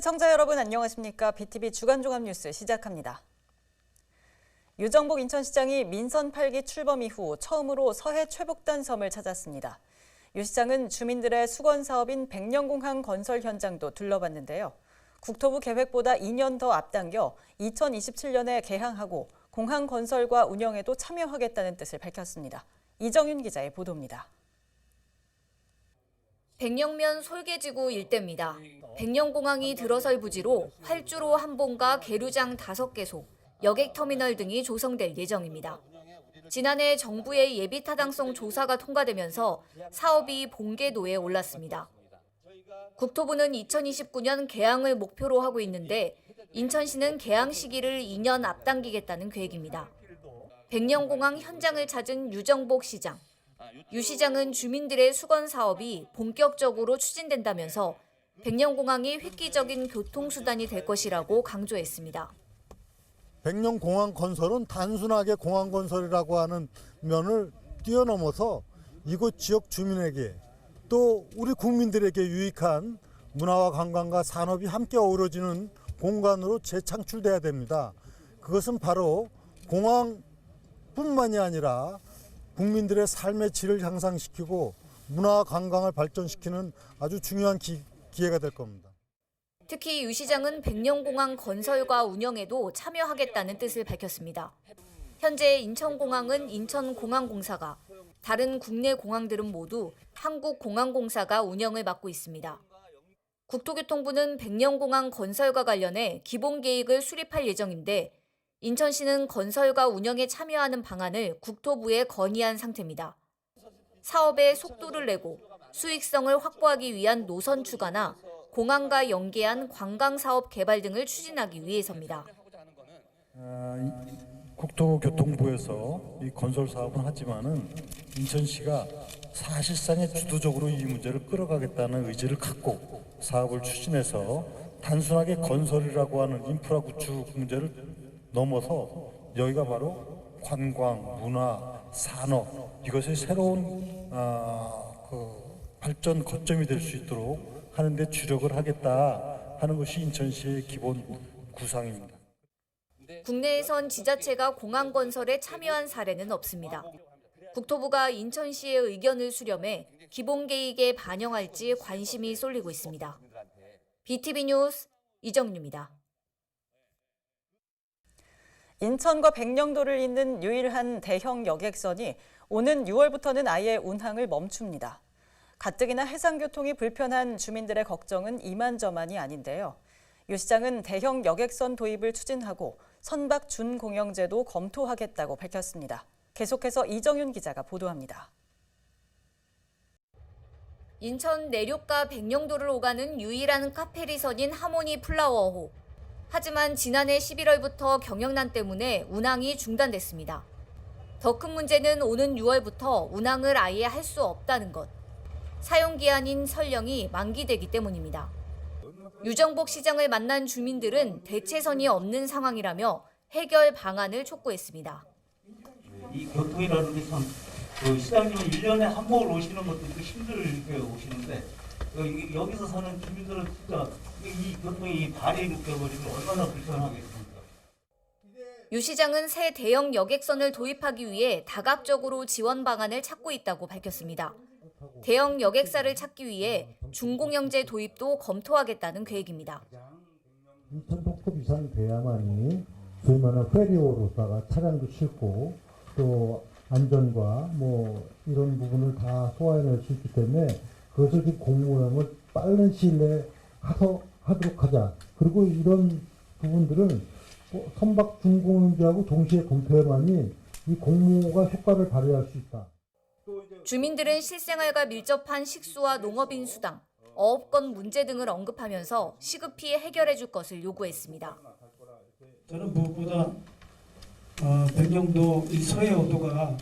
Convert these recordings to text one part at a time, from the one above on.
시청자 여러분 안녕하십니까? BTV 주간종합뉴스 시작합니다. 유정복 인천시장이 민선 8기 출범 이후 처음으로 서해 최북단 섬을 찾았습니다. 유 시장은 주민들의 수건 사업인 백령공항 건설 현장도 둘러봤는데요. 국토부 계획보다 2년 더 앞당겨 2027년에 개항하고 공항 건설과 운영에도 참여하겠다는 뜻을 밝혔습니다. 이정윤 기자의 보도입니다. 백령면 솔개지구 일대입니다. 백령공항이 들어설 부지로 활주로 한 봉과 계류장 5개소, 여객터미널 등이 조성될 예정입니다. 지난해 정부의 예비타당성 조사가 통과되면서 사업이 본궤도에 올랐습니다. 국토부는 2029년 개항을 목표로 하고 있는데 인천시는 개항 시기를 2년 앞당기겠다는 계획입니다. 백령공항 현장을 찾은 유정복 시장. 유 시장은 주민들의 수건 사업이 본격적으로 추진된다면서 백령공항이 획기적인 교통수단이 될 것이라고 강조했습니다. 백령공항 건설은 단순하게 공항 건설이라고 하는 면을 뛰어넘어서 이곳 지역 주민에게 또 우리 국민들에게 유익한 문화와 관광과 산업이 함께 어우러지는 공간으로 재창출돼야 됩니다. 그것은 바로 공항뿐만이 아니라 국민들의 삶의 질을 향상시키고 문화와 관광을 발전시키는 아주 중요한 기회가 될 겁니다. 특히 유 시장은 백령공항 건설과 운영에도 참여하겠다는 뜻을 밝혔습니다. 현재 인천공항은 인천공항공사가, 다른 국내 공항들은 모두 한국공항공사가 운영을 맡고 있습니다. 국토교통부는 백령공항 건설과 관련해 기본 계획을 수립할 예정인데 인천시는 건설과 운영에 참여하는 방안을 국토부에 건의한 상태입니다. 사업에 속도를 내고 수익성을 확보하기 위한 노선 추가나 공항과 연계한 관광사업 개발 등을 추진하기 위해서입니다. 국토교통부에서 이 건설 사업은 하지만은 인천시가 사실상에 주도적으로 이 문제를 끌어가겠다는 의지를 갖고 사업을 추진해서 단순하게 건설이라고 하는 인프라 구축 문제를 넘어서 여기가 바로 관광, 문화, 산업 이것의 새로운 발전 거점이 될 수 있도록 하는 데 주력을 하겠다 하는 것이 인천시의 기본 구상입니다. 국내에선 지자체가 공항 건설에 참여한 사례는 없습니다. 국토부가 인천시의 의견을 수렴해 기본 계획에 반영할지 관심이 쏠리고 있습니다. BTV 뉴스 이정윤입니다. 인천과 백령도를 잇는 유일한 대형 여객선이 오는 6월부터는 아예 운항을 멈춥니다. 가뜩이나 해상교통이 불편한 주민들의 걱정은 이만저만이 아닌데요. 유 시장은 대형 여객선 도입을 추진하고 선박 준공영제도 검토하겠다고 밝혔습니다. 계속해서 이정윤 기자가 보도합니다. 인천 내륙과 백령도를 오가는 유일한 카페리선인 하모니 플라워호. 하지만 지난해 11월부터 경영난 때문에 운항이 중단됐습니다. 더 큰 문제는 오는 6월부터 운항을 아예 할 수 없다는 것. 사용기한인 설령이 만기되기 때문입니다. 유정복 시장을 만난 주민들은 대체선이 없는 상황이라며 해결 방안을 촉구했습니다. 이 교통이라는 게 참, 시장님은 1년에 한 번 오시는 것도 힘들게 오시는데 여기서 사는 주민들은 진짜 이 교통이 발이 묶여버리면 얼마나 불편하겠습니까? 유 시장은 새 대형 여객선을 도입하기 위해 다각적으로 지원 방안을 찾고 있다고 밝혔습니다. 대형 여객사를 찾기 위해 준공영제 도입도 검토하겠다는 계획입니다. 인천 독도 이상 돼야만이 소위 말하는 페리오로다가 차량도 싣고 또 안전과 이런 부분을 다 소화해낼 수 있기 때문에 그것을 공모형을 빠른 시일 내에 하도록 하자. 그리고 이런 부분들은 선박 준공영제하고 동시에 검토해야만이 이 공모가 효과를 발휘할 수 있다. 주민들은 실생활과 밀접한 식수와 농업인 수당, 어업권 문제 등을 언급하면서 시급히 해결해 줄 것을 요구했습니다. 저는 무엇보다 백령도 이 서해오도가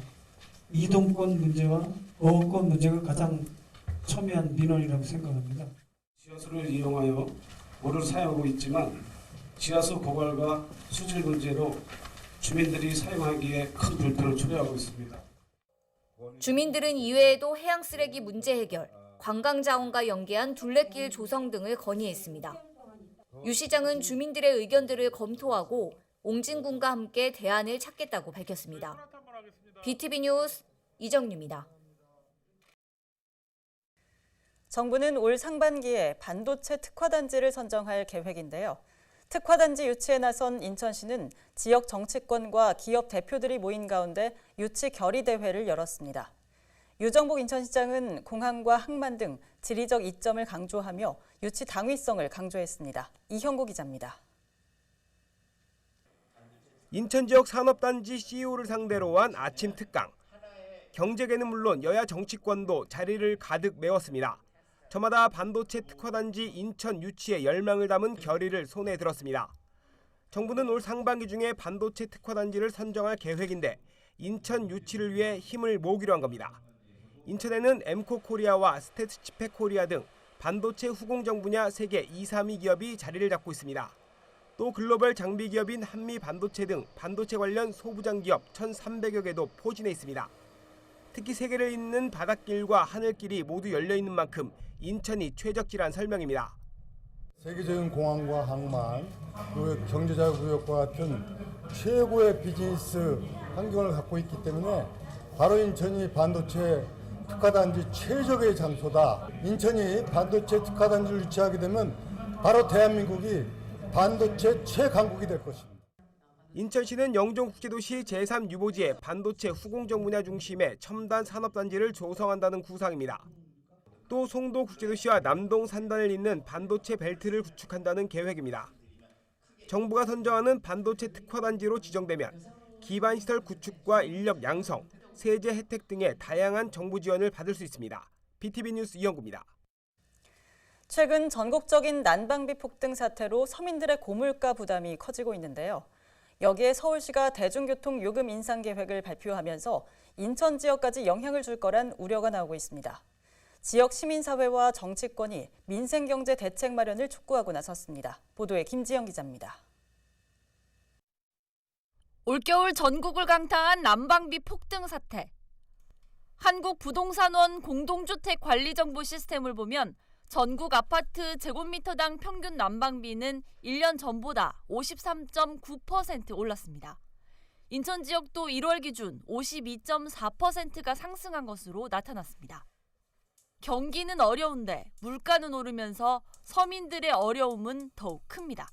이동권 문제와 어업권 문제가 가장 첨예한 민원이라고 생각합니다. 지하수를 이용하여 물을 사용하고 있지만 지하수 고갈과 수질 문제로 주민들이 사용하기에 큰 불편을 초래하고 있습니다. 주민들은 이외에도 해양 쓰레기 문제 해결, 관광 자원과 연계한 둘레길 조성 등을 건의했습니다. 유 시장은 주민들의 의견들을 검토하고 옹진군과 함께 대안을 찾겠다고 밝혔습니다. BTV 뉴스 이정유입니다. 정부는 올 상반기에 반도체 특화단지를 선정할 계획인데요. 특화단지 유치에 나선 인천시는 지역 정치권과 기업 대표들이 모인 가운데 유치 결의대회를 열었습니다. 유정복 인천시장은 공항과 항만 등 지리적 이점을 강조하며 유치 당위성을 강조했습니다. 이형구 기자입니다. 인천 지역 산업단지 CEO를 상대로 한 아침 특강. 경제계는 물론 여야 정치권도 자리를 가득 메웠습니다. 저마다 반도체 특화단지 인천 유치에 열망을 담은 결의를 손에 들었습니다. 정부는 올 상반기 중에 반도체 특화단지를 선정할 계획인데 인천 유치를 위해 힘을 모으기로 한 겁니다. 인천에는 엠코 코리아와 스테츠치펙 코리아 등 반도체 후공정 분야 세계 2, 3위 기업이 자리를 잡고 있습니다. 또 글로벌 장비 기업인 한미 반도체 등 반도체 관련 소부장 기업 1,300여 개도 포진해 있습니다. 특히 세계를 잇는 바닷길과 하늘길이 모두 열려 있는 만큼 인천이 최적지란 설명입니다. 세계적인 공항과 항만, 그리고 경제자유구역과 같은 최고의 비즈니스 환경을 갖고 있기 때문에 바로 인천이 반도체 특화단지 최적의 장소다. 인천이 반도체 특화단지를 유치하게 되면 바로 대한민국이 반도체 최강국이 될 것입니다. 인천시는 영종국제도시 제3유보지에 반도체 후공정 분야 중심의 첨단 산업단지를 조성한다는 구상입니다. 또 송도국제도시와 남동 산단을 잇는 반도체 벨트를 구축한다는 계획입니다. 정부가 선정하는 반도체 특화단지로 지정되면 기반시설 구축과 인력 양성, 세제 혜택 등의 다양한 정부 지원을 받을 수 있습니다. BTV 뉴스 이영구입니다. 최근 전국적인 난방비 폭등 사태로 서민들의 고물가 부담이 커지고 있는데요. 여기에 서울시가 대중교통 요금 인상 계획을 발표하면서 인천 지역까지 영향을 줄 거란 우려가 나오고 있습니다. 지역 시민사회와 정치권이 민생경제 대책 마련을 촉구하고 나섰습니다. 보도에 김지영 기자입니다. 올겨울 전국을 강타한 난방비 폭등 사태. 한국부동산원 공동주택관리정보 시스템을 보면 전국 아파트 제곱미터당 평균 난방비는 1년 전보다 53.9% 올랐습니다. 인천 지역도 1월 기준 52.4%가 상승한 것으로 나타났습니다. 경기는 어려운데 물가는 오르면서 서민들의 어려움은 더욱 큽니다.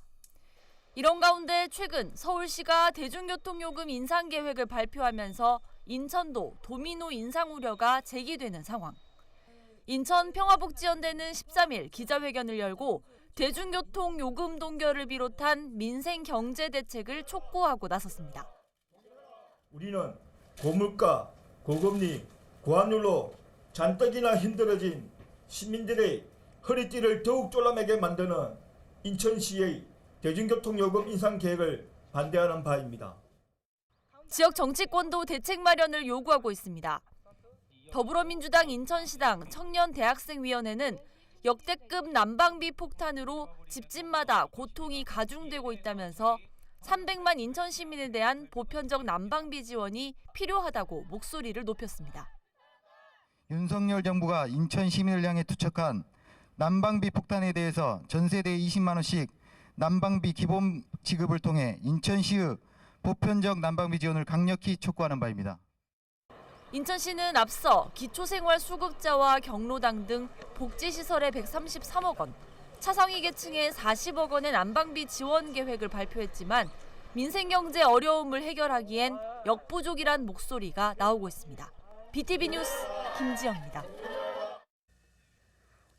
이런 가운데 최근 서울시가 대중교통요금 인상 계획을 발표하면서 인천도 도미노 인상 우려가 제기되는 상황. 인천 평화복지연대는 13일 기자회견을 열고 대중교통 요금 동결을 비롯한 민생 경제 대책을 촉구하고 나섰습니다. 우리는 고물가, 고금리, 고환율로 잔뜩이나 힘들어진 시민들의 허리띠를 더욱 졸라매게 만드는 인천시의 대중교통 요금 인상 계획을 반대하는 바입니다. 지역 정치권도 대책 마련을 요구하고 있습니다. 더불어민주당 인천시당 청년대학생위원회는 역대급 난방비 폭탄으로 집집마다 고통이 가중되고 있다면서 300만 인천 시민에 대한 보편적 난방비 지원이 필요하다고 목소리를 높였습니다. 윤석열 정부가 인천 시민을 향해 투척한 난방비 폭탄에 대해서 전 세대에 20만 원씩 난방비 기본 지급을 통해 인천시의 보편적 난방비 지원을 강력히 촉구하는 바입니다. 인천시는 앞서 기초생활수급자와 경로당 등 복지시설에 133억 원, 차상위 계층에 40억 원의 난방비 지원 계획을 발표했지만 민생경제 어려움을 해결하기엔 역부족이란 목소리가 나오고 있습니다. BTV 뉴스 김지영입니다.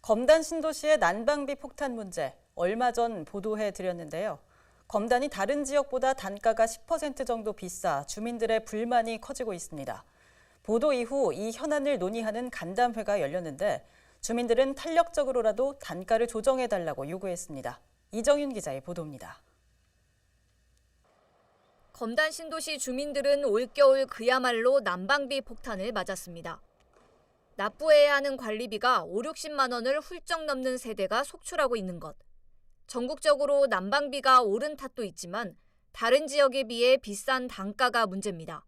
검단 신도시의 난방비 폭탄 문제, 얼마 전 보도해드렸는데요. 검단이 다른 지역보다 단가가 10% 정도 비싸 주민들의 불만이 커지고 있습니다. 보도 이후 이 현안을 논의하는 간담회가 열렸는데 주민들은 탄력적으로라도 단가를 조정해달라고 요구했습니다. 이정윤 기자의 보도입니다. 검단 신도시 주민들은 올겨울 그야말로 난방비 폭탄을 맞았습니다. 납부해야 하는 관리비가 5, 60만 원을 훌쩍 넘는 세대가 속출하고 있는 것. 전국적으로 난방비가 오른 탓도 있지만 다른 지역에 비해 비싼 단가가 문제입니다.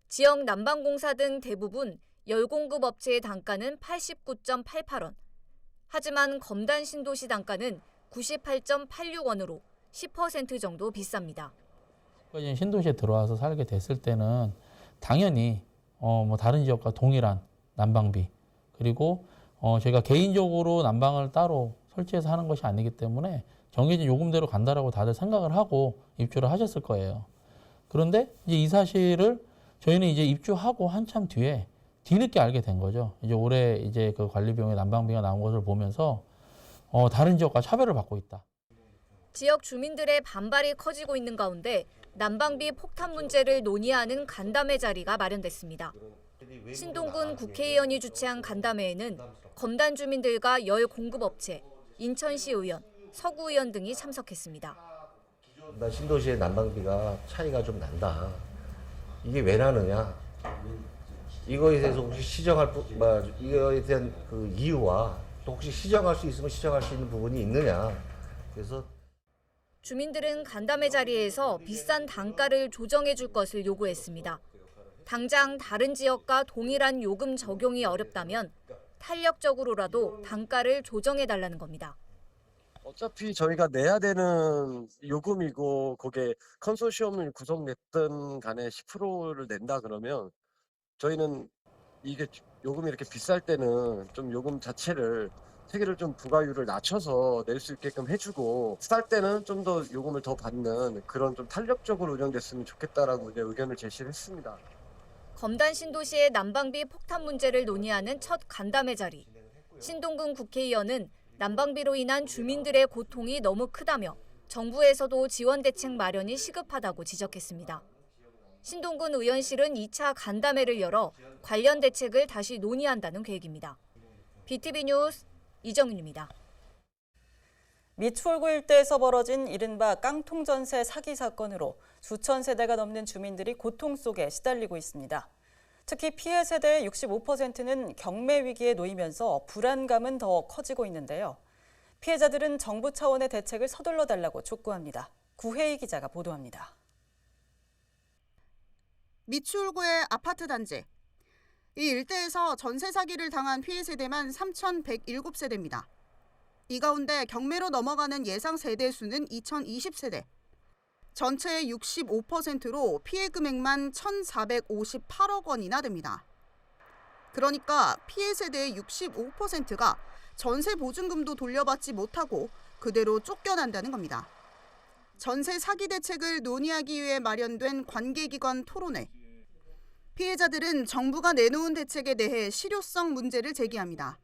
지역 난방공사 등 대부분 열공급 업체의 단가는 89.88원. 하지만 검단 신도시 단가는 98.86원으로 10% 정도 비쌉니다. 신도시에 들어와서 살게 됐을 때는 당연히 다른 지역과 동일한 난방비, 그리고 저희가 개인적으로 난방을 따로 설치해서 하는 것이 아니기 때문에 정해진 요금대로 간다라고 다들 생각을 하고 입주를 하셨을 거예요. 그런데 이제 이 사실을 저희는 이제 입주하고 한참 뒤늦게 알게 된 거죠. 이제 올해 이제 그 관리 비용에 난방비가 나온 것을 보면서 다른 지역과 차별을 받고 있다. 지역 주민들의 반발이 커지고 있는 가운데 난방비 폭탄 문제를 논의하는 간담회 자리가 마련됐습니다. 신동근 국회의원이 주최한 간담회에는 검단 주민들과 열 공급업체, 인천시 의원, 서구 의원 등이 참석했습니다. 신도시의 난방비가 차이가 좀 난다. 이게 왜 나느냐? 이거에 대해서 혹시 이거에 대한 그 이유와 또 혹시 시정할 수 있으면 시정할 수 있는 부분이 있느냐? 그래서 주민들은 간담회 자리에서 비싼 단가를 조정해 줄 것을 요구했습니다. 당장 다른 지역과 동일한 요금 적용이 어렵다면 탄력적으로라도 단가를 조정해 달라는 겁니다. 어차피 저희가 내야 되는 요금이고 거기에 컨소시엄을 구성냈든 간에 10%를 낸다 그러면 저희는 이게 요금이 이렇게 비쌀 때는 좀 요금 자체를 세계를 좀 부가율을 낮춰서 낼 수 있게끔 해주고 쌀 때는 좀 더 요금을 더 받는 그런 좀 탄력적으로 운영됐으면 좋겠다라고 이제 의견을 제시를 했습니다. 검단 신도시의 난방비 폭탄 문제를 논의하는 첫 간담회 자리. 신동근 국회의원은 난방비로 인한 주민들의 고통이 너무 크다며 정부에서도 지원 대책 마련이 시급하다고 지적했습니다. 신동근 의원실은 2차 간담회를 열어 관련 대책을 다시 논의한다는 계획입니다. BTV 뉴스 이정윤입니다. 미추홀구 일대에서 벌어진 이른바 깡통전세 사기 사건으로 수천 세대가 넘는 주민들이 고통 속에 시달리고 있습니다. 특히 피해 세대의 65%는 경매 위기에 놓이면서 불안감은 더 커지고 있는데요. 피해자들은 정부 차원의 대책을 서둘러 달라고 촉구합니다. 구혜희 기자가 보도합니다. 미추홀구의 아파트 단지. 이 일대에서 전세 사기를 당한 피해 세대만 3,107세대입니다. 이 가운데 경매로 넘어가는 예상 세대 수는 2,020세대. 전체의 65%로 피해 금액만 1,458억 원이나 됩니다. 그러니까 피해 세대의 65%가 전세 보증금도 돌려받지 못하고 그대로 쫓겨난다는 겁니다. 전세 사기 대책을 논의하기 위해 마련된 관계기관 토론회. 피해자들은 정부가 내놓은 대책에 대해 실효성 문제를 제기합니다.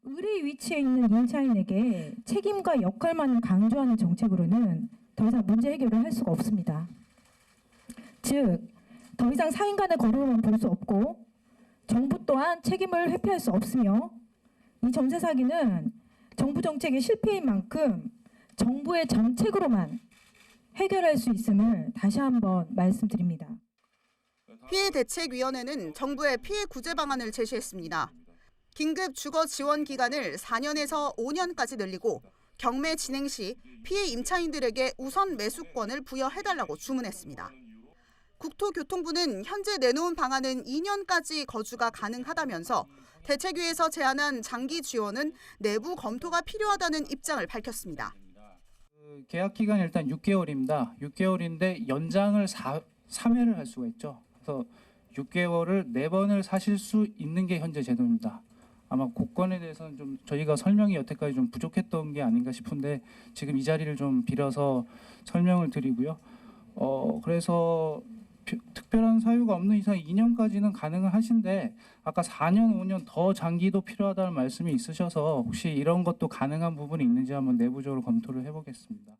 의뢰 위치에 있는 임차인에게 책임과 역할만을 강조하는 정책으로는 더 이상 문제 해결을 할 수가 없습니다. 즉, 더 이상 사인 간의 거래로만 볼 수 없고 정부 또한 책임을 회피할 수 없으며 이 전세 사기는 정부 정책의 실패인 만큼 정부의 정책으로만 해결할 수 있음을 다시 한번 말씀드립니다. 피해대책위원회는 정부에 피해 구제 방안을 제시했습니다. 긴급 주거 지원 기간을 4년에서 5년까지 늘리고 경매 진행 시 피해 임차인들에게 우선 매수권을 부여해달라고 주문했습니다. 국토교통부는 현재 내놓은 방안은 2년까지 거주가 가능하다면서 대책위에서 제안한 장기 지원은 내부 검토가 필요하다는 입장을 밝혔습니다. 계약 기간이 일단 6개월입니다. 6개월인데 연장을 3회를 할 수가 있죠. 그래서 6개월을 4번을 사실 수 있는 게 현재 제도입니다. 아마 그건에 대해서는 좀 저희가 설명이 여태까지 좀 부족했던 게 아닌가 싶은데 지금 이 자리를 좀 빌어서 설명을 드리고요. 그래서 특별한 사유가 없는 이상 2년까지는 가능을 하신데 아까 4년, 5년 더 장기도 필요하다는 말씀이 있으셔서 혹시 이런 것도 가능한 부분이 있는지 한번 내부적으로 검토를 해보겠습니다.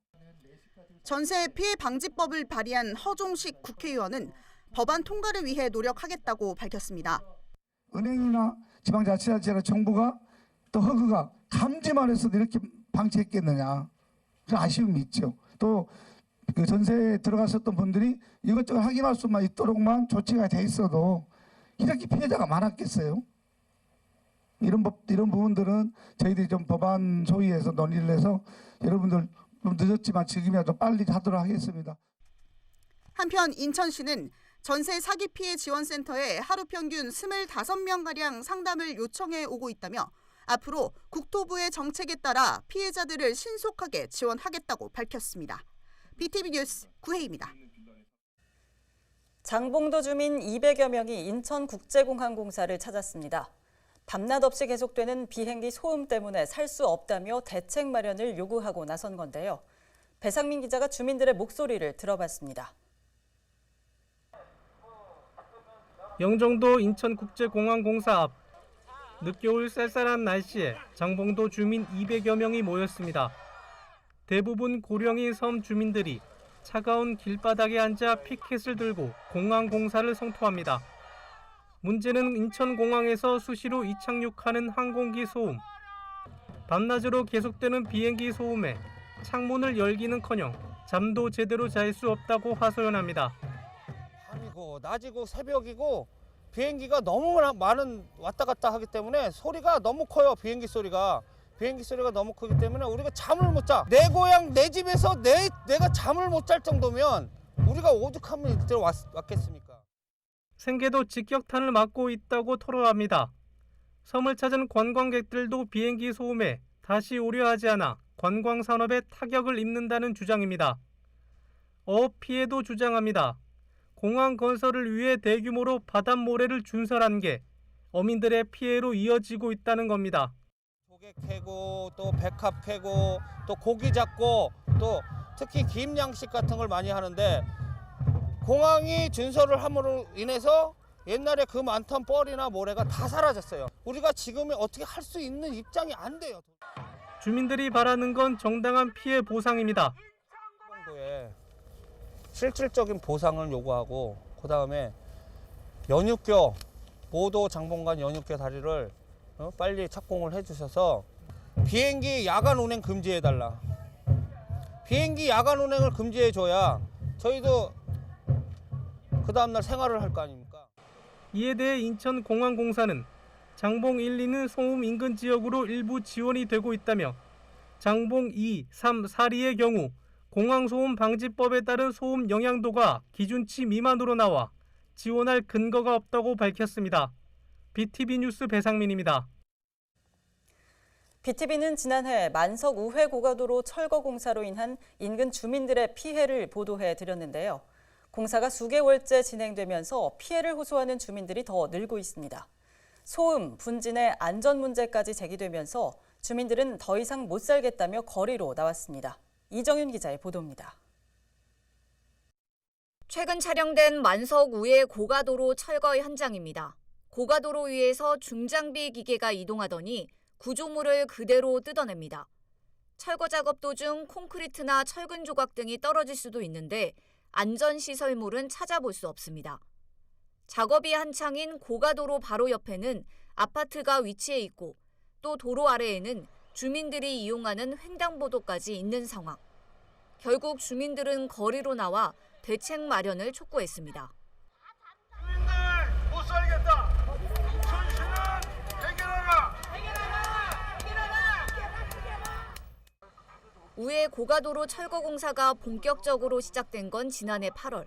전세 피해 방지법을 발의한 허종식 국회의원은 법안 통과를 위해 노력하겠다고 밝혔습니다. 은행이나 지방자치단체나 정부가 또 허그가 감지만 해서도 이렇게 방치했겠느냐 그런 아쉬움이 있죠. 또 그 전세에 들어갔었던 분들이 이것저것 확인할 수만 있도록만 조치가 돼 있어도 이렇게 피해자가 많았겠어요. 이런 부분들은 저희들이 좀 법안 소위에서 논의를 해서 여러분들 좀 늦었지만 지금이라도 빨리 하도록 하겠습니다. 한편 인천시는 전세 사기 피해 지원센터에 하루 평균 25명가량 상담을 요청해 오고 있다며 앞으로 국토부의 정책에 따라 피해자들을 신속하게 지원하겠다고 밝혔습니다. BTV 뉴스 구혜입니다. 장봉도 주민 200여 명이 인천국제공항공사를 찾았습니다. 밤낮 없이 계속되는 비행기 소음 때문에 살 수 없다며 대책 마련을 요구하고 나선 건데요. 배상민 기자가 주민들의 목소리를 들어봤습니다. 영종도 인천국제공항공사 앞 늦겨울 쌀쌀한 날씨에 장봉도 주민 200여 명이 모였습니다. 대부분 고령인 섬 주민들이 차가운 길바닥에 앉아 피켓을 들고 공항공사를 성토합니다. 문제는 인천공항에서 수시로 이착륙하는 항공기 소음. 밤낮으로 계속되는 비행기 소음에 창문을 열기는커녕 잠도 제대로 잘 수 없다고 하소연합니다. 밤이고 낮이고 새벽이고 비행기가 너무 많은 왔다 갔다 하기 때문에 소리가 너무 커요. 비행기 소리가 너무 크기 때문에 우리가 잠을 못 자. 내 고향 내 집에서 내가 잠을 못 잘 정도면 우리가 오죽하면 이때로 왔겠습니까? 생계도 직격탄을 맞고 있다고 토로합니다. 섬을 찾은 관광객들도 비행기 소음에 다시 오려 하지 않아 관광 산업에 타격을 입는다는 주장입니다. 어업 피해도 주장합니다. 공항 건설을 위해 대규모로 바닷모래를 준설한 게 어민들의 피해로 이어지고 있다는 겁니다. 조개 캐고 또 백합 캐고 또 고기 잡고 또 특히 김 양식 같은 걸 많이 하는데 공항이 준설을 함으로 인해서 옛날에 그 많던 뻘이나 모래가 다 사라졌어요. 우리가 지금 어떻게 할 수 있는 입장이 안 돼요. 주민들이 바라는 건 정당한 피해 보상입니다. 정도의 실질적인 보상을 요구하고 그다음에 연육교 모도 장봉간 연육교 다리를 빨리 착공을 해주셔서 비행기 야간 운행 금지해달라. 비행기 야간 운행을 금지해줘야 저희도 그 다음날 생활을 할 거 아닙니까? 이에 대해 인천공항공사는 장봉 1, 2는 소음 인근 지역으로 일부 지원이 되고 있다며 장봉 2, 3, 4리의 경우 공항소음 방지법에 따른 소음 영향도가 기준치 미만으로 나와 지원할 근거가 없다고 밝혔습니다. BTV 뉴스 배상민입니다. BTV는 지난해 만석 우회 고가도로 철거 공사로 인한 인근 주민들의 피해를 보도해 드렸는데요. 공사가 수개월째 진행되면서 피해를 호소하는 주민들이 더 늘고 있습니다. 소음, 분진의 안전 문제까지 제기되면서 주민들은 더 이상 못 살겠다며 거리로 나왔습니다. 이정윤 기자의 보도입니다. 최근 촬영된 만석 우회 고가도로 철거 현장입니다. 고가도로 위에서 중장비 기계가 이동하더니 구조물을 그대로 뜯어냅니다. 철거 작업 도중 콘크리트나 철근 조각 등이 떨어질 수도 있는데 안전시설물은 찾아볼 수 없습니다. 작업이 한창인 고가도로 바로 옆에는 아파트가 위치해 있고 또 도로 아래에는 주민들이 이용하는 횡단보도까지 있는 상황. 결국 주민들은 거리로 나와 대책 마련을 촉구했습니다. 주민들 못 살겠다. 현실은 해결하라. 우회 고가도로 철거 공사가 본격적으로 시작된 건 지난해 8월.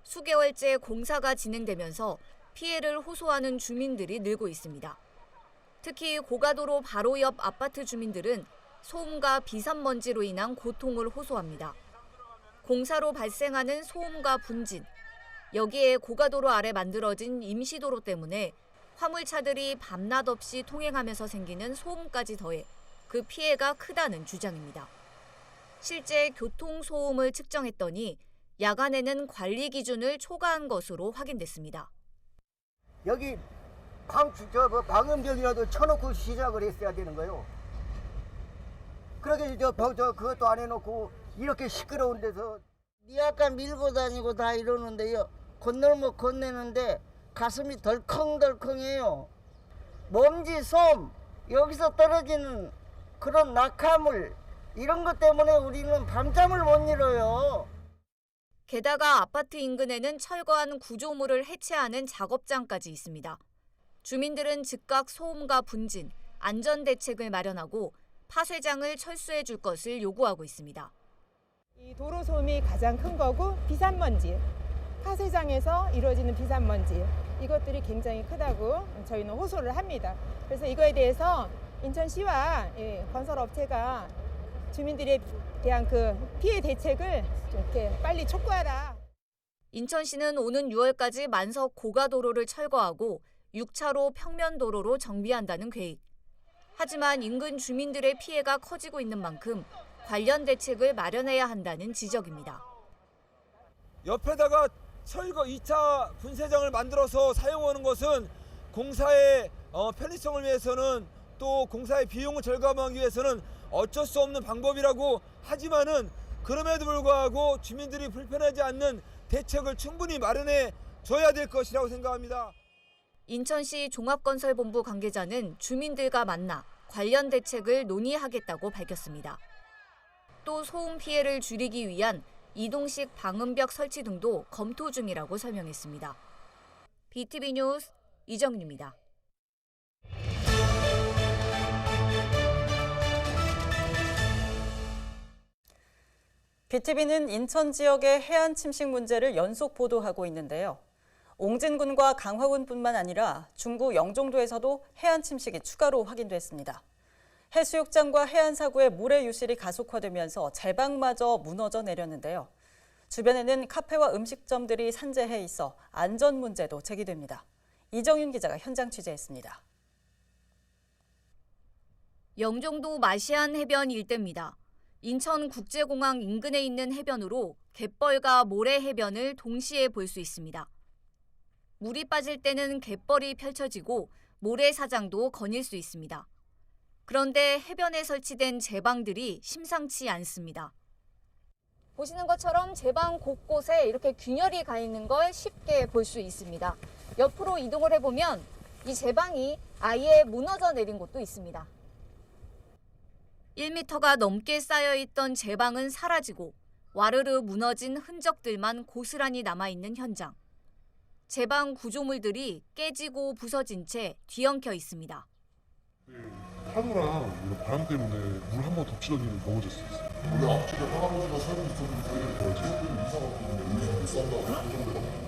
수개월째 공사가 진행되면서 피해를 호소하는 주민들이 늘고 있습니다. 특히 고가도로 바로 옆 아파트 주민들은 소음과 비산먼지로 인한 고통을 호소합니다. 공사로 발생하는 소음과 분진, 여기에 고가도로 아래 만들어진 임시도로 때문에 화물차들이 밤낮 없이 통행하면서 생기는 소음까지 더해 그 피해가 크다는 주장입니다. 실제 교통소음을 측정했더니 야간에는 관리 기준을 초과한 것으로 확인됐습니다. 여기 방음벽이라도 쳐놓고 시작을 했어야 되는 거예요. 그렇게 그것도 안 해놓고 이렇게 시끄러운 데서 니아까 밀고 다니고 다 이러는데요. 건널목 건네는데 가슴이 덜컹덜컹해요. 먼지, 솜, 여기서 떨어지는 그런 낙하물 이런 것 때문에 우리는 밤잠을 못 이뤄요. 게다가 아파트 인근에는 철거한 구조물을 해체하는 작업장까지 있습니다. 주민들은 즉각 소음과 분진, 안전 대책을 마련하고 파쇄장을 철수해 줄 것을 요구하고 있습니다. 이 도로 소음이 가장 큰 거고 비산먼지, 파쇄장에서 이루어지는 비산먼지 이것들이 굉장히 크다고 저희는 호소를 합니다. 그래서 이거에 대해서 인천시와 건설업체가 주민들에 대한 그 피해 대책을 좀 이렇게 빨리 촉구하라. 인천시는 오는 6월까지 만석 고가도로를 철거하고 6차로 평면도로로 정비한다는 계획. 하지만 인근 주민들의 피해가 커지고 있는 만큼 관련 대책을 마련해야 한다는 지적입니다. 옆에다가 철거 2차 분쇄장을 만들어서 사용하는 것은 공사의 편리성을 위해서는 또 공사의 비용을 절감하기 위해서는 어쩔 수 없는 방법이라고 하지만은 그럼에도 불구하고 주민들이 불편하지 않는 대책을 충분히 마련해 줘야 될 것이라고 생각합니다. 인천시 종합건설본부 관계자는 주민들과 만나 관련 대책을 논의하겠다고 밝혔습니다. 또 소음 피해를 줄이기 위한 이동식 방음벽 설치 등도 검토 중이라고 설명했습니다. BTV 뉴스 이정윤입니다. BTV는 인천 지역의 해안 침식 문제를 연속 보도하고 있는데요. 옹진군과 강화군뿐만 아니라 중구 영종도에서도 해안 침식이 추가로 확인됐습니다. 해수욕장과 해안사구의 모래 유실이 가속화되면서 제방마저 무너져 내렸는데요. 주변에는 카페와 음식점들이 산재해 있어 안전 문제도 제기됩니다. 이정윤 기자가 현장 취재했습니다. 영종도 마시안 해변 일대입니다. 인천국제공항 인근에 있는 해변으로 갯벌과 모래 해변을 동시에 볼 수 있습니다. 물이 빠질 때는 갯벌이 펼쳐지고 모래사장도 거닐 수 있습니다. 그런데 해변에 설치된 제방들이 심상치 않습니다. 보시는 것처럼 제방 곳곳에 이렇게 균열이 가 있는 걸 쉽게 볼 수 있습니다. 옆으로 이동을 해보면 이 제방이 아예 무너져 내린 곳도 있습니다. 1m가 넘게 쌓여있던 제방은 사라지고 와르르 무너진 흔적들만 고스란히 남아있는 현장. 제방 구조물들이 깨지고 부서진 채 뒤엉켜 있습니다. 파도랑 이런 바람 때문에 물 한 번 덮치더니 넘어질 수 있어요. 우리 앞집에 할아버지가 살고 있었는데 제방들이 이사가 못 산다고.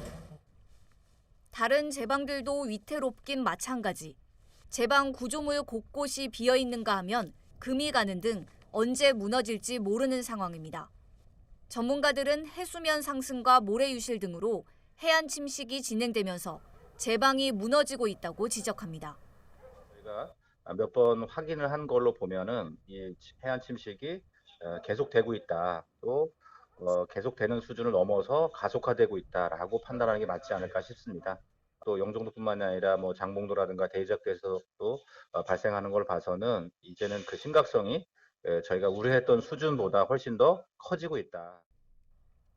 다른 제방들도 위태롭긴 마찬가지. 제방 구조물 곳곳이 비어있는가 하면 금이 가는 등 언제 무너질지 모르는 상황입니다. 전문가들은 해수면 상승과 모래 유실 등으로 해안 침식이 진행되면서 제방이 무너지고 있다고 지적합니다. 저희가 몇 번 확인을 한 걸로 보면은 이 해안 침식이 계속되고 있다. 또 계속되는 수준을 넘어서 가속화되고 있다라고 판단하는 게 맞지 않을까 싶습니다. 또 영종도뿐만 아니라 장봉도라든가 대저택에서도 발생하는 걸 봐서는 이제는 그 심각성이 저희가 우려했던 수준보다 훨씬 더 커지고 있다.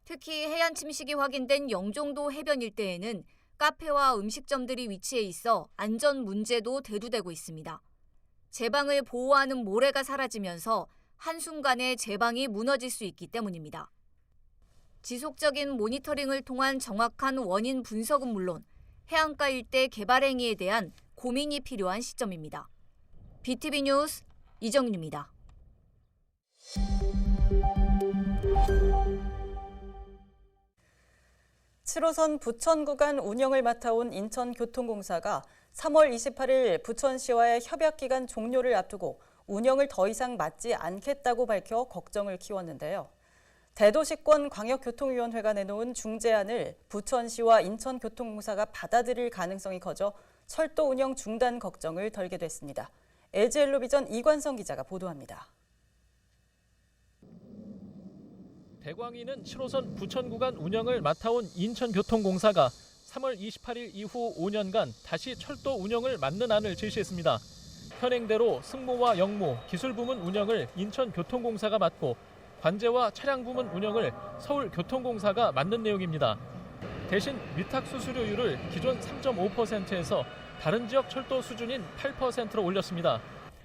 특히 해안 침식이 확인된 영종도 해변 일대에는 카페와 음식점들이 위치해 있어 안전 문제도 대두되고 있습니다. 제방을 보호하는 모래가 사라지면서 한순간에 제방이 무너질 수 있기 때문입니다. 지속적인 모니터링을 통한 정확한 원인 분석은 물론 해안가 일대 개발 행위에 대한 고민이 필요한 시점입니다. BTV 뉴스 이정윤입니다. (7호선) 부천 구간 운영을 맡아온 인천교통공사가 3월 28일 부천시와의 협약 기간 종료를 앞두고 운영을 더 이상 맡지 않겠다고 밝혀 걱정을 키웠는데요. 대도시권 광역교통위원회가 내놓은 중재안을 부천시와 인천교통공사가 받아들일 가능성이 커져 철도 운영 중단 걱정을 덜게 됐습니다. LG엘로비전 이관성 기자가 보도합니다. 대광위는 7호선 부천 구간 운영을 맡아온 인천교통공사가 3월 28일 이후 5년간 다시 철도 운영을 맡는 안을 제시했습니다. 현행대로 승무와 영무, 기술부문 운영을 인천교통공사가 맡고 관제와 차량 부문 운영을 서울교통공사가 맡는 내용입니다. 대신 위탁 수수료율을 기존 3.5%에서 다른 지역 철도 수준인 8%로 올렸습니다.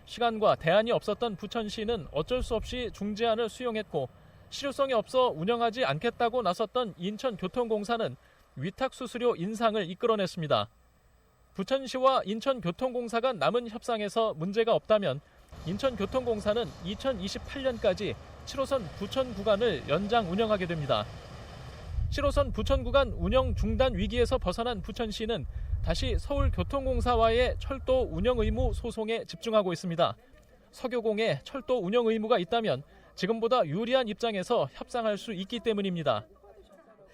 시간과 대안이 없었던 부천시는 어쩔 수 없이 중재안을 수용했고 실효성이 없어 운영하지 않겠다고 나섰던 인천교통공사는 위탁 수수료 인상을 이끌어냈습니다. 부천시와 인천교통공사 간 남은 협상에서 문제가 없다면 인천교통공사는 2028년까지 7호선 부천 구간을 연장 운영하게 됩니다. 7호선 부천 구간 운영 중단 위기에서 벗어난 부천시는 다시 서울교통공사와의 철도 운영 의무 소송에 집중하고 있습니다. 석유공에 철도 운영 의무가 있다면 지금보다 유리한 입장에서 협상할 수 있기 때문입니다.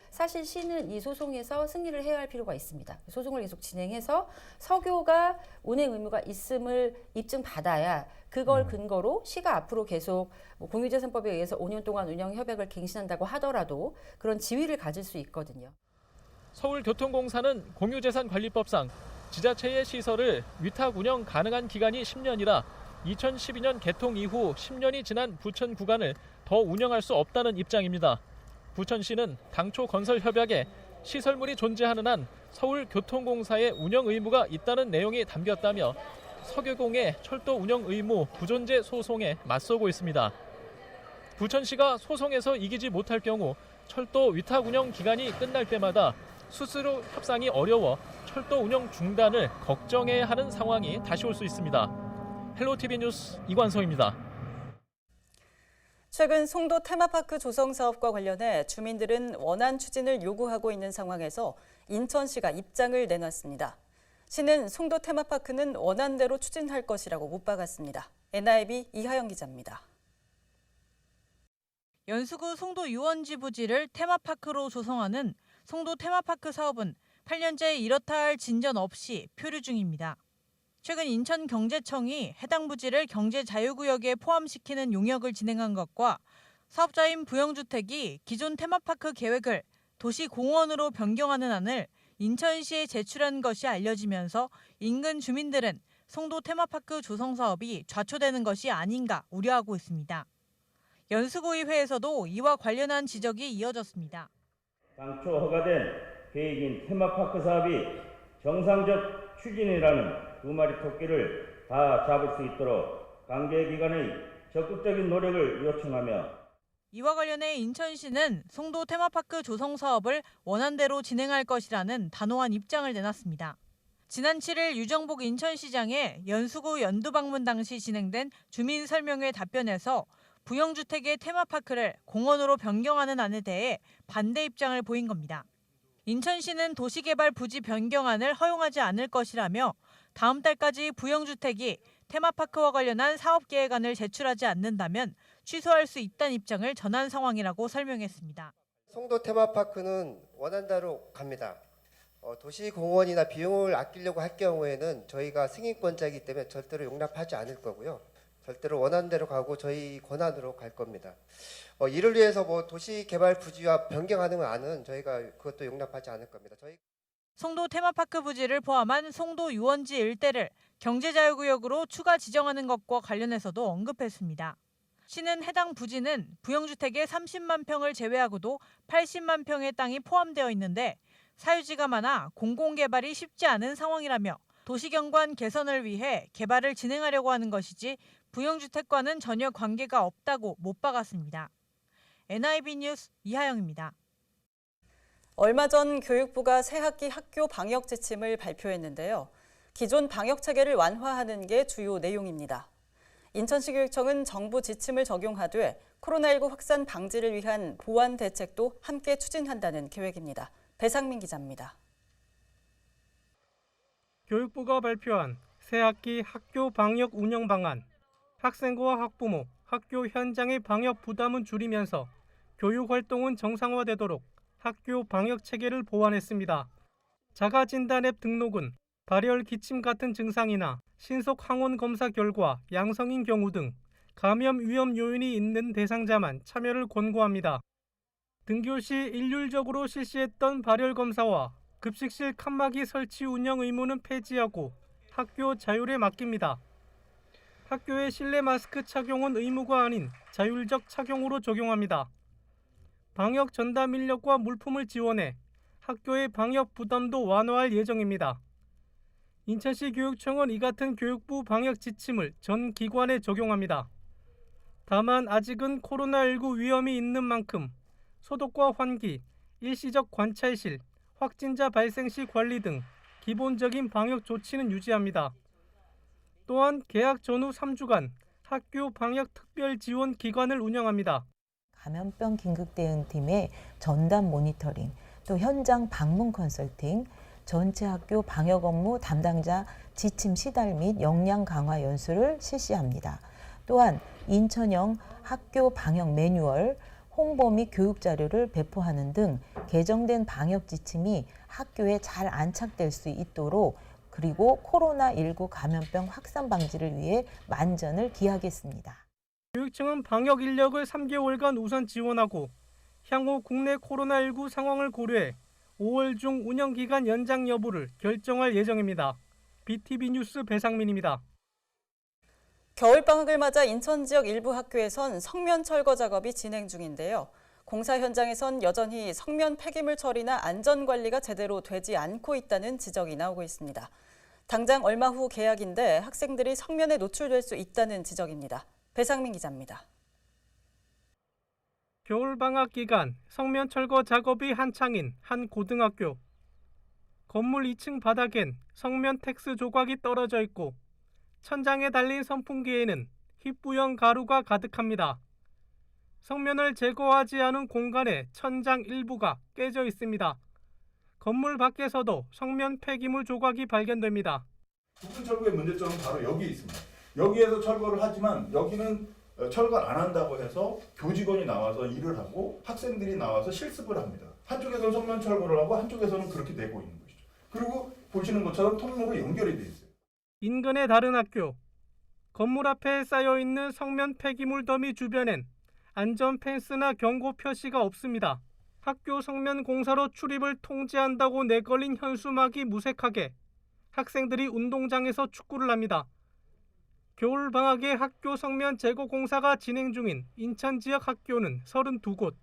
사실 시는 이 소송에서 승리를 해야 할 필요가 있습니다. 소송을 계속 진행해서 석유가 운행 의무가 있음을 입증받아야 그걸 근거로 시가 앞으로 계속 공유재산법에 의해서 5년 동안 운영 협약을 갱신한다고 하더라도 그런 지위를 가질 수 있거든요. 서울교통공사는 공유재산관리법상 지자체의 시설을 위탁 운영 가능한 기간이 10년이라 2012년 개통 이후 10년이 지난 부천 구간을 더 운영할 수 없다는 입장입니다. 부천시는 당초 건설 협약에 시설물이 존재하는 한 서울교통공사의 운영 의무가 있다는 내용이 담겼다며 석유공의 철도 운영 의무 부존재 소송에 맞서고 있습니다. 부천시가 소송에서 이기지 못할 경우 철도 위탁 운영 기간이 끝날 때마다 수수료 협상이 어려워 철도 운영 중단을 걱정해야 하는 상황이 다시 올 수 있습니다. 헬로티비 뉴스 이관성입니다. 최근 송도 테마파크 조성 사업과 관련해 주민들은 원안 추진을 요구하고 있는 상황에서 인천시가 입장을 내놨습니다. 시는 송도 테마파크는 원안대로 추진할 것이라고 못 박았습니다. NIB 이하영 기자입니다. 연수구 송도 유원지 부지를 테마파크로 조성하는 송도 테마파크 사업은 8년째 이렇다 할 진전 없이 표류 중입니다. 최근 인천경제청이 해당 부지를 경제자유구역에 포함시키는 용역을 진행한 것과 사업자인 부영주택이 기존 테마파크 계획을 도시공원으로 변경하는 안을 인천시에 제출한 것이 알려지면서 인근 주민들은 송도 테마파크 조성 사업이 좌초되는 것이 아닌가 우려하고 있습니다. 연수구의회에서도 이와 관련한 지적이 이어졌습니다. 당초 허가된 계획인 테마파크 사업이 정상적 추진이라는 두 마리 토끼를 다 잡을 수 있도록 관계기관의 적극적인 노력을 요청하며 이와 관련해 인천시는 송도 테마파크 조성 사업을 원안대로 진행할 것이라는 단호한 입장을 내놨습니다. 지난 7일 유정복 인천시장의 연수구 연두방문 당시 진행된 주민 설명회 답변에서 부영주택의 테마파크를 공원으로 변경하는 안에 대해 반대 입장을 보인 겁니다. 인천시는 도시개발 부지 변경안을 허용하지 않을 것이라며 다음 달까지 부영주택이 테마파크와 관련한 사업계획안을 제출하지 않는다면 취소할 수 있다는 입장을 전한 상황이라고 설명했습니다. 송도 테마파크는 원한대로 갑니다. 도시공원이나 비용을 아끼려고 할 경우에는 저희가 승인권자이기 때문에 절대로 용납하지 않을 거고요. 절대로 원한대로 가고 저희 권한으로 갈 겁니다. 이를 위해서 도시개발 부지와 변경하는 안은 저희가 그것도 용납하지 않을 겁니다. 송도 테마파크 부지를 포함한 송도 유원지 일대를 경제자유구역으로 추가 지정하는 것과 관련해서도 언급했습니다. 시는 해당 부지는 부영주택의 30만 평을 제외하고도 80만 평의 땅이 포함되어 있는데 사유지가 많아 공공개발이 쉽지 않은 상황이라며 도시경관 개선을 위해 개발을 진행하려고 하는 것이지 부영주택과는 전혀 관계가 없다고 못 박았습니다. NIB 뉴스 이하영입니다. 얼마 전 교육부가 새학기 학교 방역 지침을 발표했는데요. 기존 방역 체계를 완화하는 게 주요 내용입니다. 인천시 교육청은 정부 지침을 적용하되 코로나19 확산 방지를 위한 보완 대책도 함께 추진한다는 계획입니다. 배상민 기자입니다. 교육부가 발표한 새학기 학교 방역 운영 방안. 학생과 학부모, 학교 현장의 방역 부담은 줄이면서 교육 활동은 정상화되도록 학교 방역 체계를 보완했습니다. 자가진단 앱 등록은 발열, 기침 같은 증상이나 신속 항원 검사 결과 양성인 경우 등 감염 위험 요인이 있는 대상자만 참여를 권고합니다. 등교 시 일률적으로 실시했던 발열 검사와 급식실 칸막이 설치 운영 의무는 폐지하고 학교 자율에 맡깁니다. 학교의 실내 마스크 착용은 의무가 아닌 자율적 착용으로 적용합니다. 방역 전담 인력과 물품을 지원해 학교의 방역 부담도 완화할 예정입니다. 인천시 교육청은 이 같은 교육부 방역 지침을 전 기관에 적용합니다. 다만 아직은 코로나19 위험이 있는 만큼 소독과 환기, 일시적 관찰실, 확진자 발생 시 관리 등 기본적인 방역 조치는 유지합니다. 또한 개학 전후 3주간 학교 방역 특별 지원 기관을 운영합니다. 감염병 긴급대응팀의 전담 모니터링, 또 현장 방문 컨설팅, 전체 학교 방역 업무 담당자 지침 시달 및 역량 강화 연수를 실시합니다. 또한 인천형 학교 방역 매뉴얼, 홍보 및 교육 자료를 배포하는 등 개정된 방역 지침이 학교에 잘 안착될 수 있도록 그리고 코로나19 감염병 확산 방지를 위해 만전을 기하겠습니다. 교육청은 방역 인력을 3개월간 우선 지원하고 향후 국내 코로나19 상황을 고려해 5월 중 운영 기간 연장 여부를 결정할 예정입니다. BTV 뉴스 배상민입니다. 겨울방학을 맞아 인천 지역 일부 학교에선 성면 철거 작업이 진행 중인데요. 공사 현장에선 여전히 성면 폐기물 처리나 안전관리가 제대로 되지 않고 있다는 지적이 나오고 있습니다. 당장 얼마 후 개학인데 학생들이 성면에 노출될 수 있다는 지적입니다. 배상민 기자입니다. 겨울방학 기간 성면 철거 작업이 한창인 한 고등학교. 건물 2층 바닥엔 성면 텍스 조각이 떨어져 있고 천장에 달린 선풍기에는 휘뿌연 가루가 가득합니다. 성면을 제거하지 않은 공간에 천장 일부가 깨져 있습니다. 건물 밖에서도 성면 폐기물 조각이 발견됩니다. 부분 철거의 문제점은 바로 여기 있습니다. 여기에서 철거를 하지만 여기는 철거를 안 한다고 해서 교직원이 나와서 일을 하고 학생들이 나와서 실습을 합니다. 한쪽에서는 성면 철거를 하고 한쪽에서는 그렇게 되고 있는 것이죠. 그리고 보시는 것처럼 통로로 연결이 돼 있어요. 인근의 다른 학교. 건물 앞에 쌓여있는 성면 폐기물 더미 주변엔 안전 펜스나 경고 표시가 없습니다. 학교 성면 공사로 출입을 통제한다고 내걸린 현수막이 무색하게 학생들이 운동장에서 축구를 합니다. 겨울방학에 학교 성면 제거 공사가 진행 중인 인천 지역 학교는 32곳.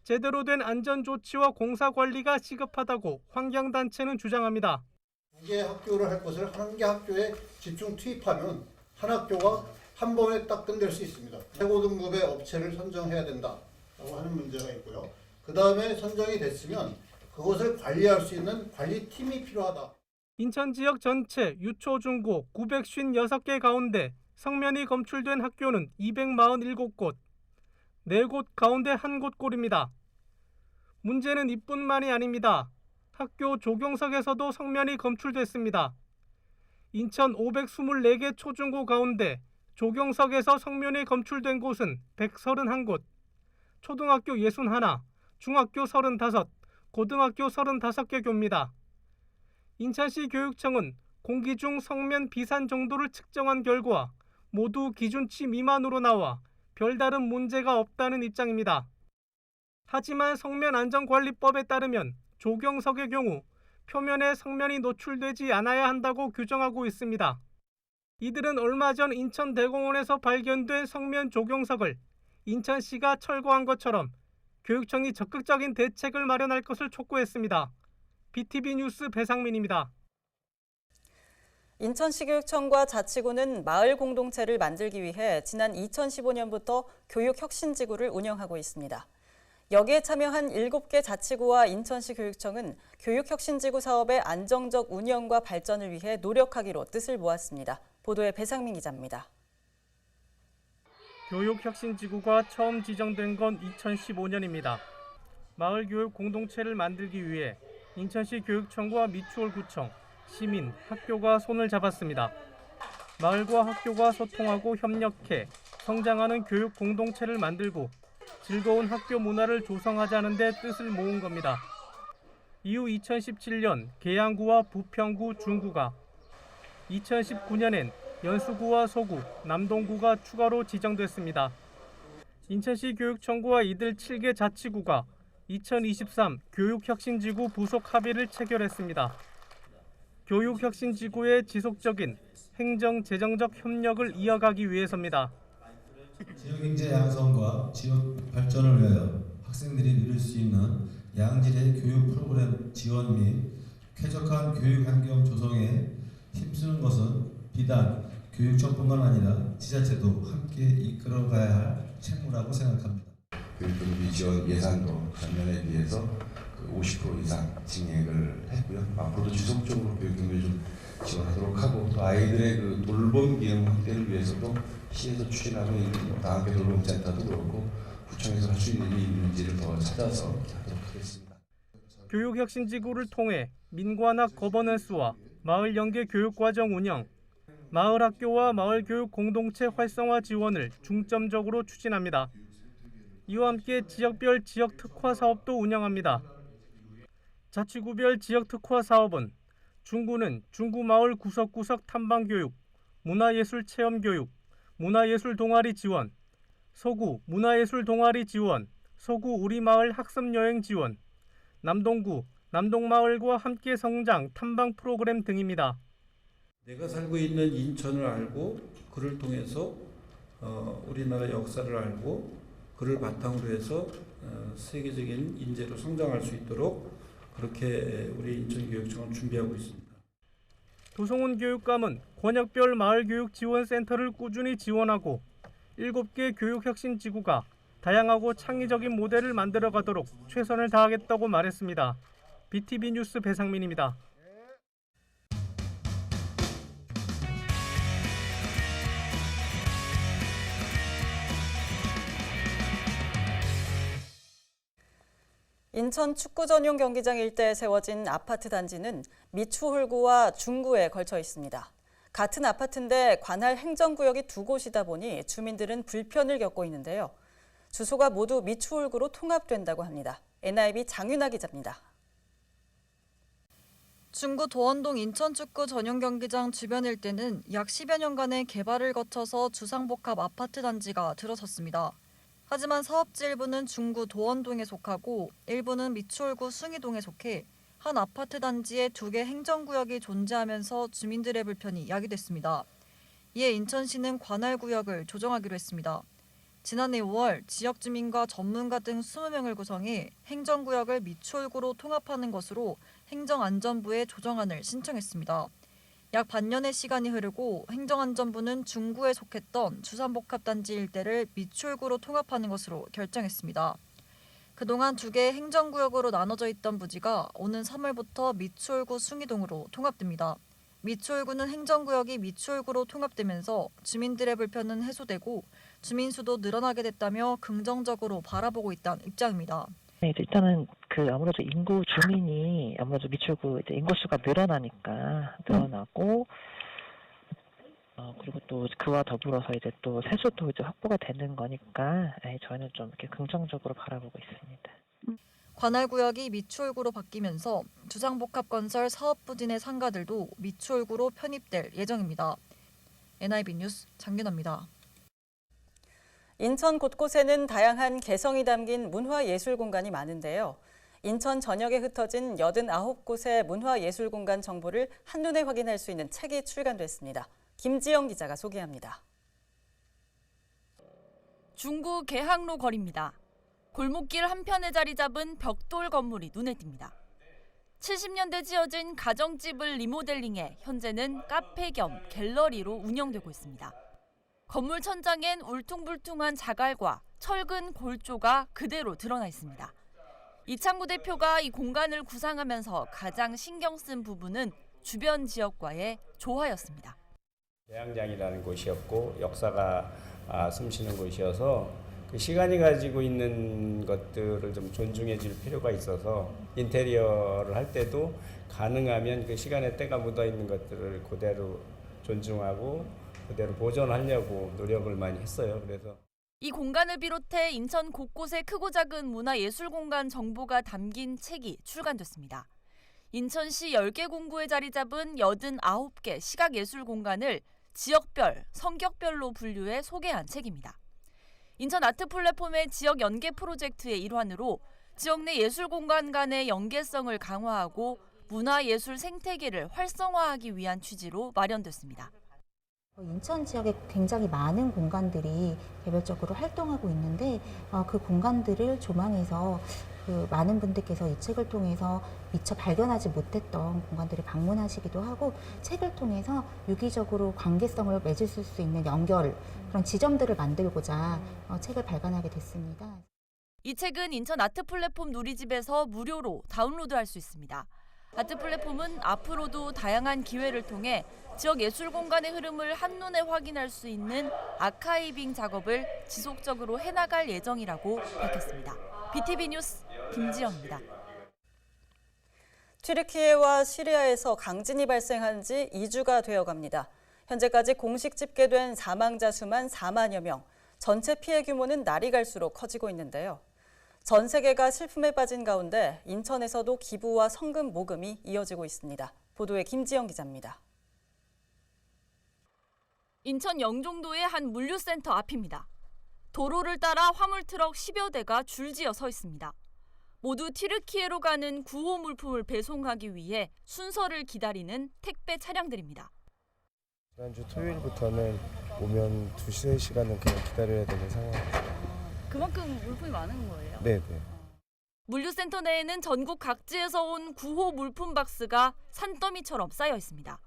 제대로 된 안전조치와 공사관리가 시급하다고 환경단체는 주장합니다. 두 개 학교를 할 것을 한 개 학교에 집중 투입하면 한 학교가 한 번에 딱 끝낼 수 있습니다. 최고 등급의 업체를 선정해야 된다라고 하는 문제가 있고요. 그 다음에 선정이 됐으면 그것을 관리할 수 있는 관리팀이 필요하다. 인천 지역 전체 유초 중고 956개 가운데 성면이 검출된 학교는 247곳, 4곳 가운데 1곳 꼴입니다. 문제는 이뿐만이 아닙니다. 학교 조경석에서도 성면이 검출됐습니다. 인천 524개 초중고 가운데 조경석에서 성면이 검출된 곳은 131곳, 초등학교 61, 중학교 35, 고등학교 35개 교입니다. 인천시 교육청은 공기 중 성면 비산 정도를 측정한 결과 모두 기준치 미만으로 나와 별다른 문제가 없다는 입장입니다. 하지만 성면안전관리법에 따르면 조경석의 경우 표면에 성면이 노출되지 않아야 한다고 규정하고 있습니다. 이들은 얼마 전 인천대공원에서 발견된 성면 조경석을 인천시가 철거한 것처럼 교육청이 적극적인 대책을 마련할 것을 촉구했습니다. BTV 뉴스 배상민입니다. 인천시 교육청과 자치구는 마을 공동체를 만들기 위해 지난 2015년부터 교육혁신지구를 운영하고 있습니다. 여기에 참여한 7개 자치구와 인천시 교육청은 교육혁신지구 사업의 안정적 운영과 발전을 위해 노력하기로 뜻을 모았습니다. 보도에 배상민 기자입니다. 교육혁신지구가 처음 지정된 건 2015년입니다. 마을교육 공동체를 만들기 위해 인천시 교육청과 미추홀구청, 시민, 학교가 손을 잡았습니다. 마을과 학교가 소통하고 협력해 성장하는 교육 공동체를 만들고 즐거운 학교 문화를 조성하자는 데 뜻을 모은 겁니다. 이후 2017년 계양구와 부평구, 중구가, 2019년엔 연수구와 서구, 남동구가 추가로 지정됐습니다. 인천시 교육청과 이들 7개 자치구가 2023 교육혁신지구 부속 합의를 체결했습니다. 교육혁신지구의 지속적인 행정, 재정적 협력을 이어가기 위해서입니다. 지역경제 양성과 지역 발전을 위하여 학생들이 누릴 수 있는 양질의 교육 프로그램 지원 및 쾌적한 교육 환경 조성에 힘쓰는 것은 비단 교육청뿐만 아니라 지자체도 함께 이끌어가야 할 책무라고 생각합니다. 교육경비 지원 예산도 전년에 비해서 50% 이상 증액을 했고요. 앞으로도 지속적으로 교육경비를 좀 지원하도록 하고 또 아이들의 그 돌봄 기능 확대를 위해서도 시에서 추진하고 있는 다학교 돌봄센터도 그렇고 구청에서 할 수 있는 일이 있는지를 더 찾아서 하도록 하겠습니다. 교육혁신지구를 통해 민관학 거버넌스와 마을 연계 교육과정 운영, 마을 학교와 마을 교육 공동체 활성화 지원을 중점적으로 추진합니다. 이와 함께 지역별 지역 특화 사업도 운영합니다. 자치구별 지역 특화 사업은 중구는 중구 마을 구석구석 탐방 교육, 문화예술 체험 교육, 문화예술 동아리 지원, 서구 문화예술 동아리 지원, 서구 우리마을 학습여행 지원, 남동구 남동마을과 함께 성장 탐방 프로그램 등입니다. 내가 살고 있는 인천을 알고 그를 통해서 우리나라 역사를 알고 그를 바탕으로 해서 세계적인 인재로 성장할 수 있도록 그렇게 우리 인천교육청은 준비하고 있습니다. 도성훈 교육감은 권역별 마을교육지원센터를 꾸준히 지원하고 7개 교육혁신지구가 다양하고 창의적인 모델을 만들어가도록 최선을 다하겠다고 말했습니다. BTV 뉴스 배상민입니다. 인천 축구 전용 경기장 일대에 세워진 아파트 단지는 미추홀구와 중구에 걸쳐 있습니다. 같은 아파트인데 관할 행정구역이 두 곳이다 보니 주민들은 불편을 겪고 있는데요. 주소가 모두 미추홀구로 통합된다고 합니다. NIB 장윤아 기자입니다. 중구 도원동 인천축구 전용 경기장 주변 일대는 약 10여 년간의 개발을 거쳐서 주상복합 아파트 단지가 들어섰습니다. 하지만 사업지 일부는 중구 도원동에 속하고 일부는 미추홀구 숭이동에 속해 한 아파트 단지에 2개 행정구역이 존재하면서 주민들의 불편이 야기됐습니다. 이에 인천시는 관할 구역을 조정하기로 했습니다. 지난해 5월 지역 주민과 전문가 등 20명을 구성해 행정구역을 미추홀구로 통합하는 것으로 행정안전부에 조정안을 신청했습니다. 약 반년의 시간이 흐르고 행정안전부는 중구에 속했던 주상복합단지 일대를 미추홀구로 통합하는 것으로 결정했습니다. 그동안 2개 행정구역으로 나눠져 있던 부지가 오는 3월부터 미추홀구 숭이동으로 통합됩니다. 미추홀구는 행정구역이 미추홀구로 통합되면서 주민들의 불편은 해소되고 주민 수도 늘어나게 됐다며 긍정적으로 바라보고 있다는 입장입니다. 일단은 아무래도 인구 주민이 아무래도 미추홀구 인구 수가 늘어나고 그리고 또 그와 더불어서 또 세수도 확보가 되는 거니까 저희는 좀 이렇게 긍정적으로 바라보고 있습니다. 관할 구역이 미추홀구로 바뀌면서 주상복합건설 사업부진의 상가들도 미추홀구로 편입될 예정입니다. NIB 뉴스 장윤아입니다. 인천 곳곳에는 다양한 개성이 담긴 문화예술공간이 많은데요. 인천 전역에 흩어진 89곳의 문화예술공간 정보를 한눈에 확인할 수 있는 책이 출간됐습니다. 김지영 기자가 소개합니다. 중구 계학로 거리입니다. 골목길 한편에 자리 잡은 벽돌 건물이 눈에 띕니다. 70년대 지어진 가정집을 리모델링해 현재는 카페 겸 갤러리로 운영되고 있습니다. 건물 천장엔 울퉁불퉁한 자갈과 철근 골조가 그대로 드러나 있습니다. 이창구 대표가 이 공간을 구상하면서 가장 신경 쓴 부분은 주변 지역과의 조화였습니다. 매양장이라는 곳이었고 역사가 숨쉬는 곳이어서 그 시간이 가지고 있는 것들을 좀 존중해 줄 필요가 있어서 인테리어를 할 때도 가능하면 그 시간의 때가 묻어 있는 것들을 그대로 존중하고 그대로 보존하려고 노력을 많이 했어요. 그래서 이 공간을 비롯해 인천 곳곳의 크고 작은 문화예술공간 정보가 담긴 책이 출간됐습니다. 인천시 10개 공구에 자리 잡은 89개 시각예술공간을 지역별, 성격별로 분류해 소개한 책입니다. 인천 아트 플랫폼의 지역 연계 프로젝트의 일환으로 지역 내 예술공간 간의 연계성을 강화하고 문화예술 생태계를 활성화하기 위한 취지로 마련됐습니다. 인천 지역에 굉장히 많은 공간들이 개별적으로 활동하고 있는데 그 공간들을 조망해서 많은 분들께서 이 책을 통해서 미처 발견하지 못했던 공간들을 방문하시기도 하고 책을 통해서 유기적으로 관계성을 맺을 수 있는 연결, 그런 지점들을 만들고자 책을 발간하게 됐습니다. 이 책은 인천 아트 플랫폼 누리집에서 무료로 다운로드할 수 있습니다. 아트 플랫폼은 앞으로도 다양한 기회를 통해 지역 예술 공간의 흐름을 한눈에 확인할 수 있는 아카이빙 작업을 지속적으로 해나갈 예정이라고 밝혔습니다. BTV 뉴스 김지영입니다. 튀르키예와 시리아에서 강진이 발생한 지 2주가 되어갑니다. 현재까지 공식 집계된 사망자 수만 4만여 명, 전체 피해 규모는 날이 갈수록 커지고 있는데요. 전 세계가 슬픔에 빠진 가운데 인천에서도 기부와 성금 모금이 이어지고 있습니다. 보도에 김지영 기자입니다. 인천 영종도의 한 물류센터 앞입니다. 도로를 따라 화물트럭 10여 대가 줄지어 서 있습니다. 모두 튀르키예로 가는 구호 물품을 배송하기 위해 순서를 기다리는 택배 차량들입니다. 지난주 토요일부터는 오면 2, 3시간은 그냥 기다려야 되는 상황이죠. 그만큼 물품이 많은 거예요? 네네. 물류센터 내에는 전국 각지에서 온 구호 물품 박스가 산더미처럼 쌓여 있습니다.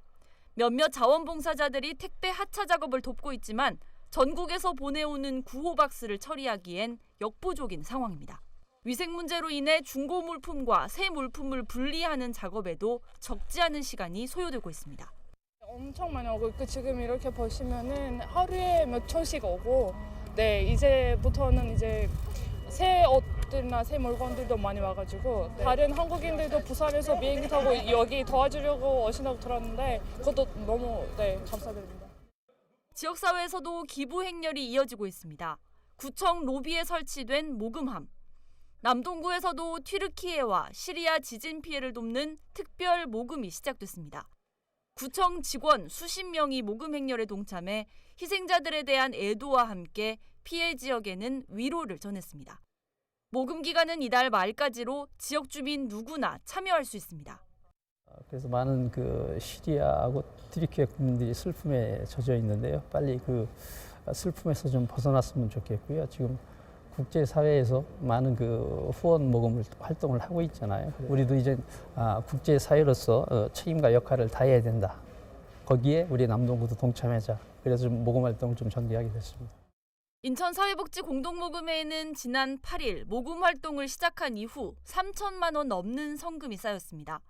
몇몇 자원봉사자들이 택배 하차 작업을 돕고 있지만 전국에서 보내오는 구호 박스를 처리하기엔 역부족인 상황입니다. 위생 문제로 인해 중고 물품과 새 물품을 분리하는 작업에도 적지 않은 시간이 소요되고 있습니다. 엄청 많이 오고 지금 이렇게 보시면은 하루에 몇 촌씩 오고, 네, 이제부터는 이제 새 옷들이나 새 물건들도 많이 와가지고 다른 한국인들도 부산에서 비행기 타고 여기 도와주려고 오신다고 들었는데 그것도 너무 감사드립니다. 지역사회에서도 기부 행렬이 이어지고 있습니다. 구청 로비에 설치된 모금함. 남동구에서도 튀르키예와 시리아 지진 피해를 돕는 특별 모금이 시작됐습니다. 구청 직원 수십 명이 모금 행렬에 동참해 희생자들에 대한 애도와 함께 피해 지역에는 위로를 전했습니다. 모금 기간은 이달 말까지로 지역 주민 누구나 참여할 수 있습니다. 그래서 많은 시리아하고 튀르키예 국민들이 슬픔에 젖어 있는데요. 빨리 그 슬픔에서 좀 벗어났으면 좋겠고요. 지금 국제사회에서 많은 후원 모금 활동을 하고 있잖아요. 우리도 이제 국제사회로서 책임과 역할을 다해야 된다. 거기에 우리 남동구도 동참하자. 그래서 좀 모금 활동을 좀 전개하게 됐습니다. 인천사회복지 공동모금회에는 지난 8일 모금 활동을 시작한 이후 3천만 원 넘는 성금이 쌓였습니다.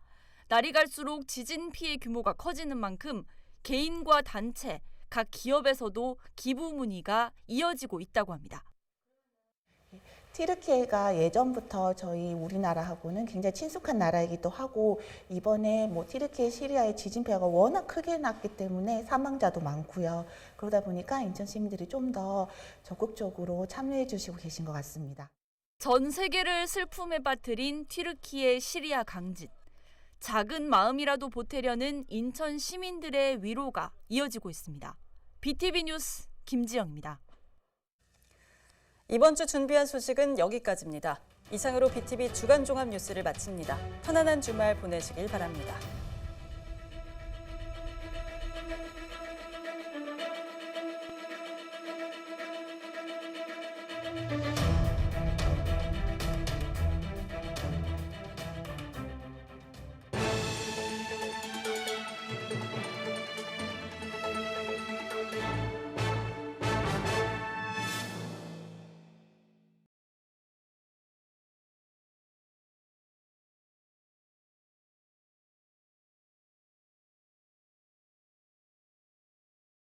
날이 갈수록 지진 피해 규모가 커지는 만큼 개인과 단체, 각 기업에서도 기부 문의가 이어지고 있다고 합니다. 튀르키예가 예전부터 저희 우리나라하고는 굉장히 친숙한 나라이기도 하고 이번에 튀르키예, 시리아의 지진 피해가 워낙 크게 났기 때문에 사망자도 많고요. 그러다 보니까 인천 시민들이 좀 더 적극적으로 참여해 주시고 계신 것 같습니다. 전 세계를 슬픔에 빠뜨린 튀르키예, 시리아 강진. 작은 마음이라도 보태려는 인천 시민들의 위로가 이어지고 있습니다. BTV 뉴스 김지영입니다. 이번 주 준비한 소식은 여기까지입니다. 이상으로 BTV 주간 종합 뉴스를 마칩니다. 편안한 주말 보내시길 바랍니다.